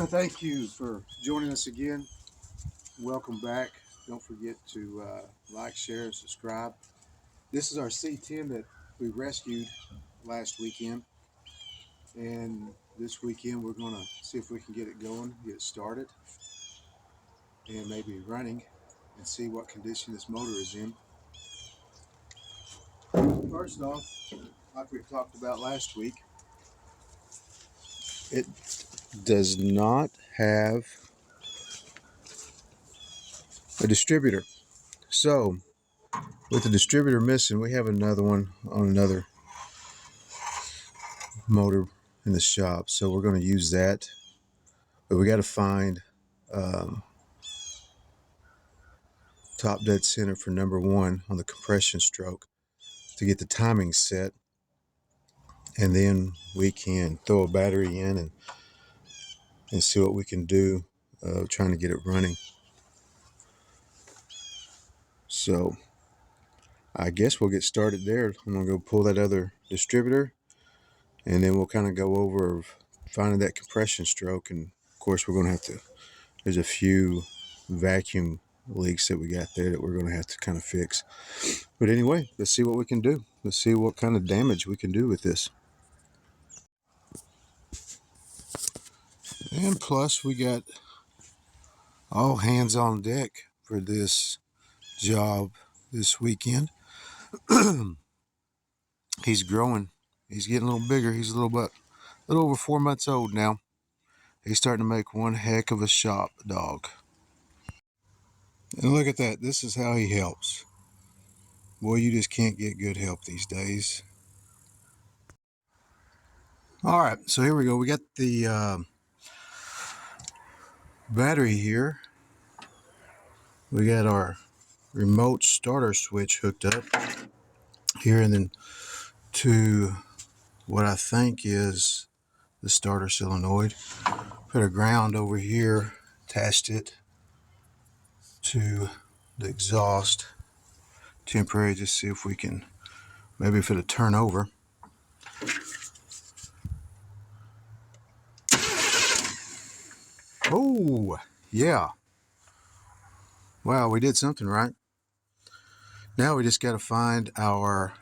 Thank you for joining us again. Welcome back. Don't forget to like, share, and subscribe. This is our C10 that we rescued last weekend. And this weekend, we're going to see if we can get it going, get it started, and maybe running, and see what condition this motor is in. First off, like we talked about last week, it does not have a distributor. So, with the distributor missing, we have another one on another motor in the shop, so we're going to use that, but we got to find um, top dead center for number one on the compression stroke to get the timing set, and then we can throw a battery in and see what we can do trying to get it running. So I guess we'll get started there. I'm going to go pull that other distributor, and then we'll kind of go over finding that compression stroke. And of course we're going to have to, there's a few vacuum leaks that we got there that we're going to have to kind of fix. But anyway, let's see what we can do. Let's see what kind of damage we can do with this. And plus we got all hands on deck for this job this weekend. He's growing. He's getting a little bigger. He's a little over 4 months old now. He's starting to make one heck of a shop dog. And look at that. This is how he helps. Boy, you just can't get good help these days. All right, so here we go. We got the battery here. We got our remote starter switch hooked up here, and then to what I think is the starter solenoid. Put a ground over here, attached it to the exhaust temporary, just see if we can, maybe if it'll turn over. Oh, yeah. Wow, we did something right. Now we just got to find our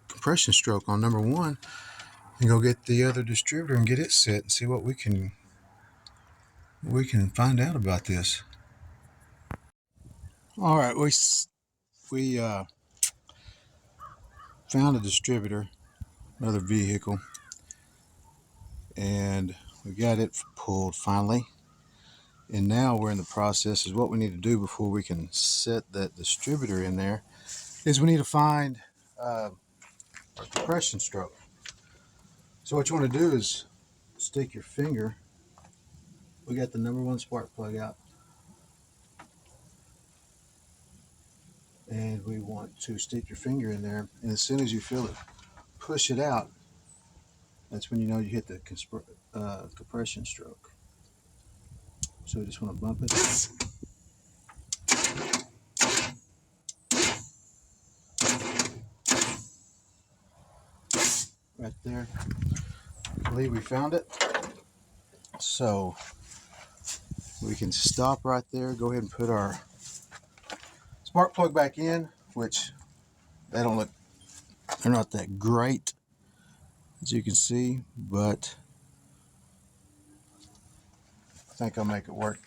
compression stroke on number one and go get the other distributor and get it set and see what we can find out about this. All right, we found a distributor, another vehicle, and we got it pulled finally. And now we're in the process is what we need to do before we can set that distributor in there is we need to find our compression stroke. So what you want to do is stick your finger. We got the number one spark plug out, and we want to stick your finger in there, and as soon as you feel it push it out, that's when you know you hit the compression stroke. So we just want to bump it right there. I believe we found it. So we can stop right there, go ahead and put our spark plug back in, which they're not that great, as you can see, but I think I'll make it work.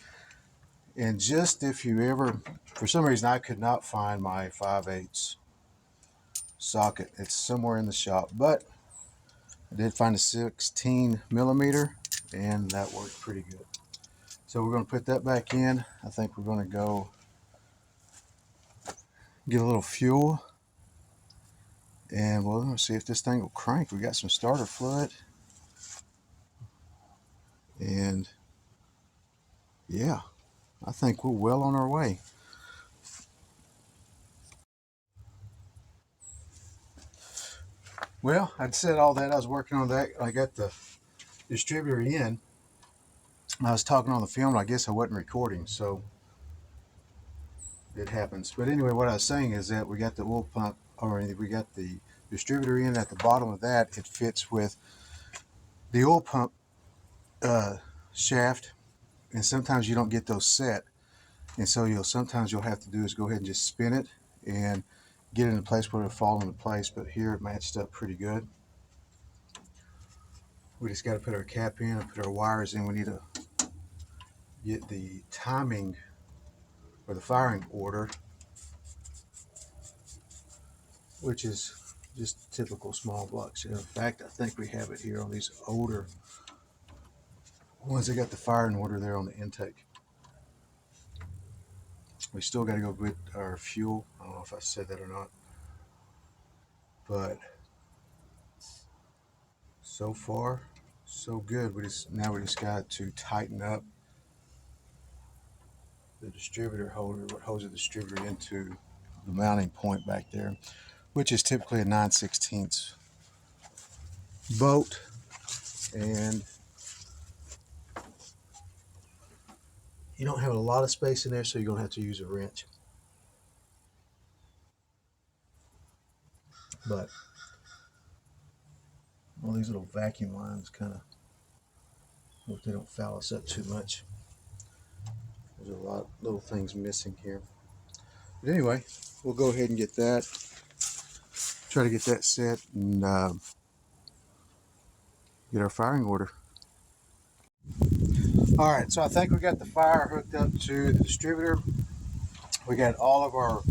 And just if you ever, for some reason I could not find my 5/8 socket. It's somewhere in the shop, but I did find a 16 millimeter, and that worked pretty good. So we're going to put that back in. I think we're going to go get a little fuel, and we'll see if this thing will crank. We got some starter fluid, and yeah, I think we're well on our way. Well, I'd said all that. I was working on that. I got the distributor in. I was talking on the film, and I guess I wasn't recording, so it happens. But anyway, what I was saying is that we got the oil pump, or we got the distributor in. At the bottom of that, it fits with the oil pump shaft, and sometimes you don't get those set, and so sometimes you'll have to do is go ahead and just spin it and get it in a place where it'll fall into place. But here it matched up pretty good. We just got to put our cap in and put our wires in. We need to get the timing or the firing order, which is just typical small blocks. In fact, I think we have it here on these older ones. They got the firing order there on the intake. We still got to go get our fuel. I don't know if I said that or not, but so far so good. Now we just got to tighten up the distributor holder, what holds the distributor into the mounting point back there, which is typically a 9/16 bolt. And you don't have a lot of space in there, so you're going to have to use a wrench. But all these little vacuum lines kind of, hope they don't foul us up too much. There's a lot of little things missing here. But anyway, we'll go ahead and get that. Try to get that set and get our firing order. All right, so I think we got the fire hooked up to the distributor. We got all of our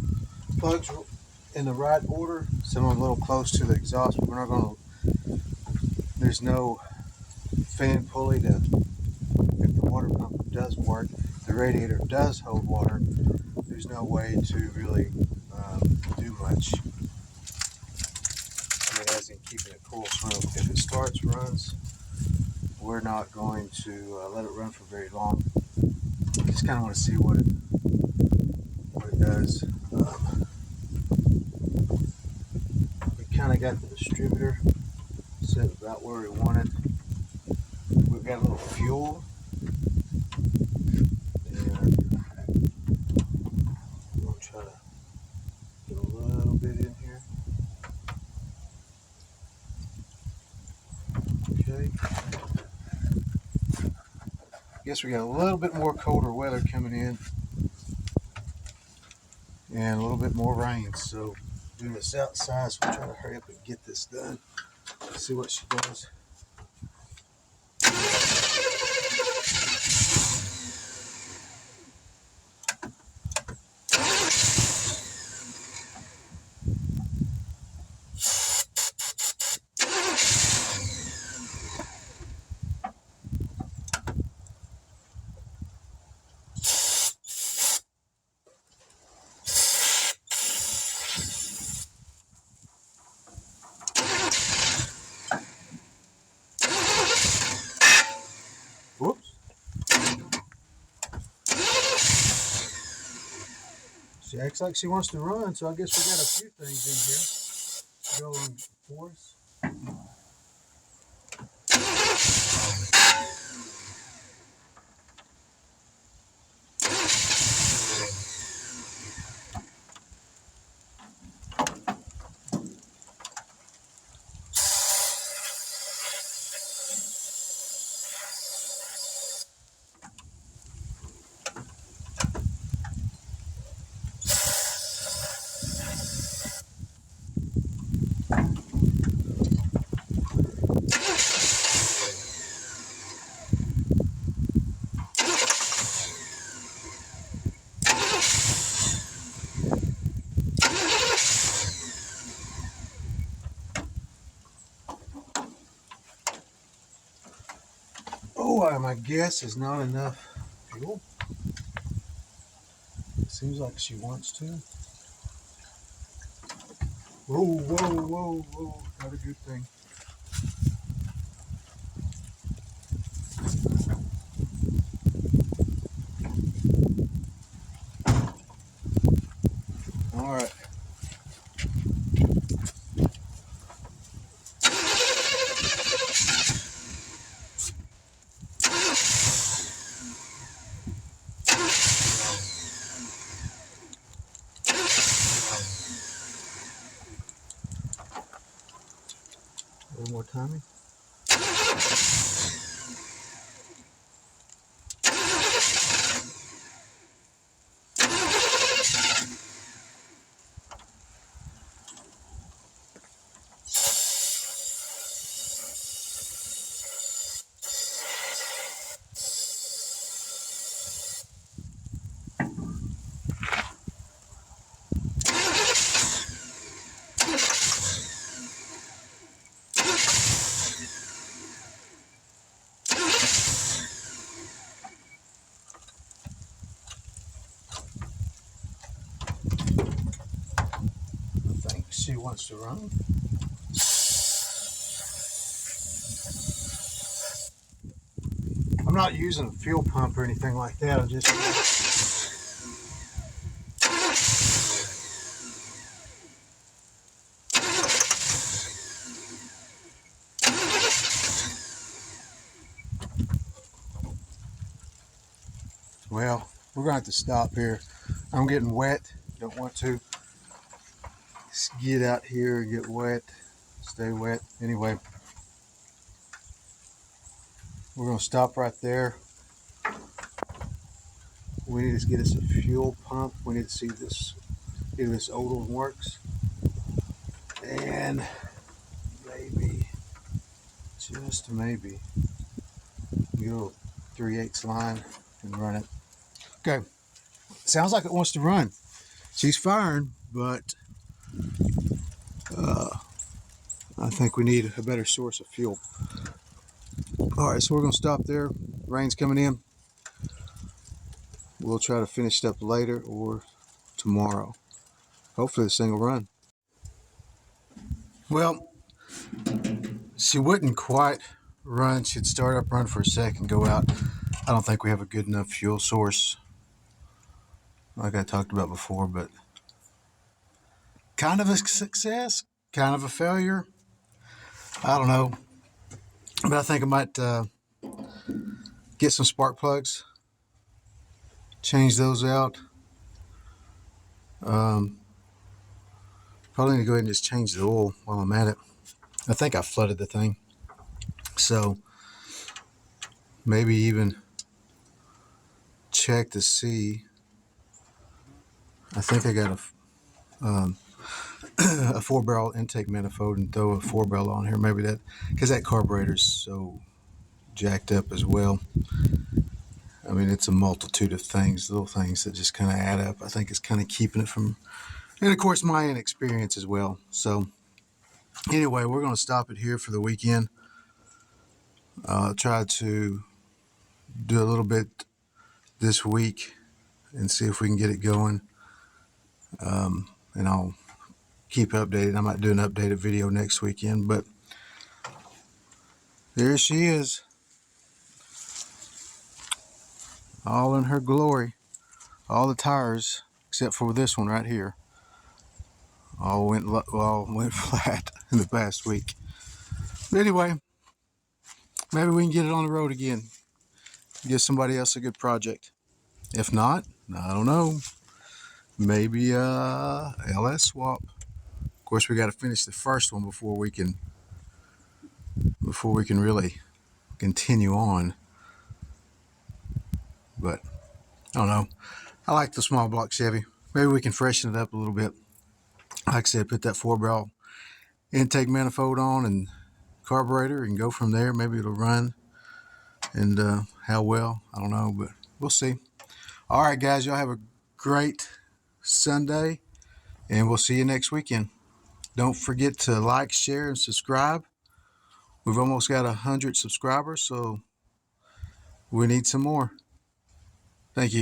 plugs in the right order. Some of them a little close to the exhaust, but we're not going to, there's no fan pulley to, if the water pump does work, the radiator does hold water, there's no way to really do much. I mean, as in keeping it cool. So if it starts, runs, we're not going to let it run for very long. Just kind of want to see what it does. We kind of got the distributor set about where we wanted. We've got a little fuel, and we'll try to get a little bit in here. Okay. Guess we got a little bit more colder weather coming in, and a little bit more rain. So doing this outside, so we'll try to hurry up and get this done. Let's see what she does. Whoops. She acts like she wants to run, so I guess we got a few things in here going for us. Oh, my guess is not enough fuel. It seems like she wants to. Whoa, whoa, whoa, whoa. Not a good thing. All right. A little more timing. I think she wants to run. I'm not using a fuel pump or anything like that. I'm just well, we're gonna have to stop here. I'm getting wet. Don't want to get out here and get wet, stay wet. Anyway, we're gonna stop right there. We need to get us a fuel pump. We need to see this, if this old one works. And maybe, just maybe, get a little 3/8 line and run it. Okay, sounds like it wants to run. She's firing, but I think we need a better source of fuel. All right, so we're gonna stop there. Rain's coming in. We'll try to finish it up later or tomorrow. Hopefully this thing will run. Well, she wouldn't quite run. She'd start up, run for a second, go out. I don't think we have a good enough fuel source, like I talked about before, but kind of a success, kind of a failure. I don't know, but I think I might get some spark plugs, change those out. Probably need to go ahead and just change the oil while I'm at it. I think I flooded the thing, so maybe even check to see. I think I got a 4-barrel intake manifold and throw a 4-barrel on here. Maybe that, because that carburetor's so jacked up as well. I mean, it's a multitude of things, little things that just kind of add up. I think it's kind of keeping it from, and of course my inexperience as well. So anyway, we're going to stop it here for the weekend. Try to do a little bit this week and see if we can get it going. And I'll keep updated. I might do an updated video next weekend, but there she is, all in her glory. All the tires, except for this one right here, all went flat in the past week. But anyway, maybe we can get it on the road again. Give somebody else a good project. If not, I don't know. Maybe LS swap. Of course, we got to finish the first one before we can really continue on. But I don't know. I like the small block Chevy. Maybe we can freshen it up a little bit. Like I said, put that 4-barrel intake manifold on and carburetor and go from there. Maybe it'll run. And how well, I don't know, but we'll see. All right, guys, y'all have a great Sunday, and we'll see you next weekend. Don't forget to like, share, and subscribe. We've almost got 100 subscribers, so we need some more. Thank you.